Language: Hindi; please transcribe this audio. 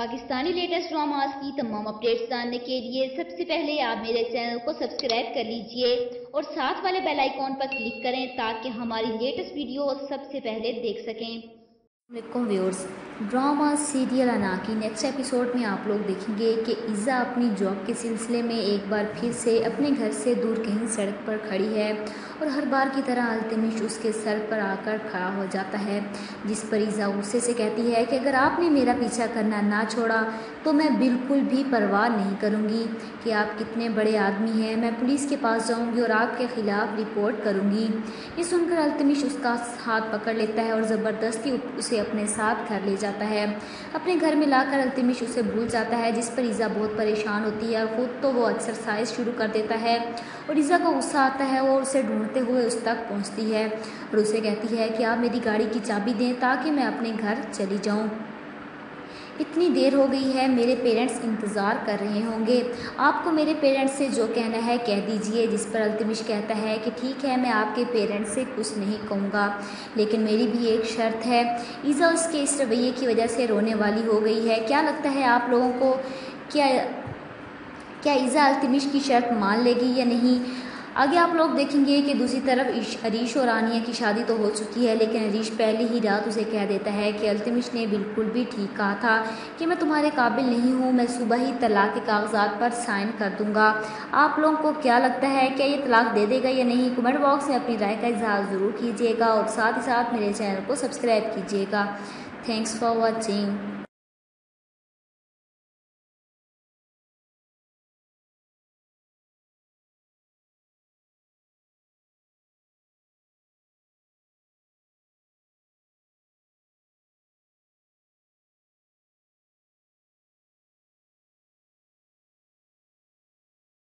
पाकिस्तानी लेटेस्ट ड्रामास की तमाम अपडेट्स जानने के लिए सबसे पहले आप मेरे चैनल को सब्सक्राइब कर लीजिए और साथ वाले बेल आइकॉन पर क्लिक करें ताकि हमारी लेटेस्ट वीडियो सबसे पहले देख सकें। व्यूअर्स, ड्रामा सीरियल अना की नेक्स्ट एपिसोड में आप लोग देखेंगे कि इज़ा अपनी जॉब के सिलसिले में एक बार फिर से अपने घर से दूर कहीं सड़क पर खड़ी है और हर बार की तरह अल्तमिश उसके सर पर आकर खड़ा हो जाता है, जिस पर इज़ा गुस्से से कहती है कि अगर आपने मेरा पीछा करना ना छोड़ा तो मैं बिल्कुल भी परवाह नहीं करूँगी कि आप कितने बड़े आदमी हैं। मैं पुलिस के पास जाऊँगी और आपके ख़िलाफ़ रिपोर्ट करूँगी। ये सुनकर अल्तमिश उसका हाथ पकड़ लेता है और ज़बरदस्ती उसे अपने साथ घर ले जाता है। अपने घर में लाकर अल्तमिश उसे भूल जाता है, जिस पर इज़ा बहुत परेशान होती है और ख़ुद तो वो एक्सरसाइज शुरू कर देता है और इज़ा को गुस्सा आता है। वो उसे ढूंढते हुए उस तक पहुंचती है और उसे कहती है कि आप मेरी गाड़ी की चाबी दें ताकि मैं अपने घर चली जाऊं। इतनी देर हो गई है, मेरे पेरेंट्स इंतज़ार कर रहे होंगे। आपको मेरे पेरेंट्स से जो कहना है कह दीजिए। जिस पर अल्तमिश कहता है कि ठीक है, मैं आपके पेरेंट्स से कुछ नहीं कहूँगा, लेकिन मेरी भी एक शर्त है। ईज़ा उसके इस रवैये की वजह से रोने वाली हो गई है। क्या लगता है आप लोगों को, क्या ईज़ा अल्तमिश की शर्त मान लेगी या नहीं? आगे आप लोग देखेंगे कि दूसरी तरफ अरीश और आनिया की शादी तो हो चुकी है, लेकिन अरीश पहले ही रात उसे कह देता है कि अल्तमिश ने बिल्कुल भी ठीक कहा था कि मैं तुम्हारे काबिल नहीं हूँ, मैं सुबह ही तलाक के कागजात पर साइन कर दूँगा। आप लोगों को क्या लगता है, क्या ये तलाक दे देगा या नहीं? कमेंट बॉक्स में अपनी राय का इजहार ज़रूर कीजिएगा और साथ ही साथ मेरे चैनल को सब्सक्राइब कीजिएगा। Thanks for watching.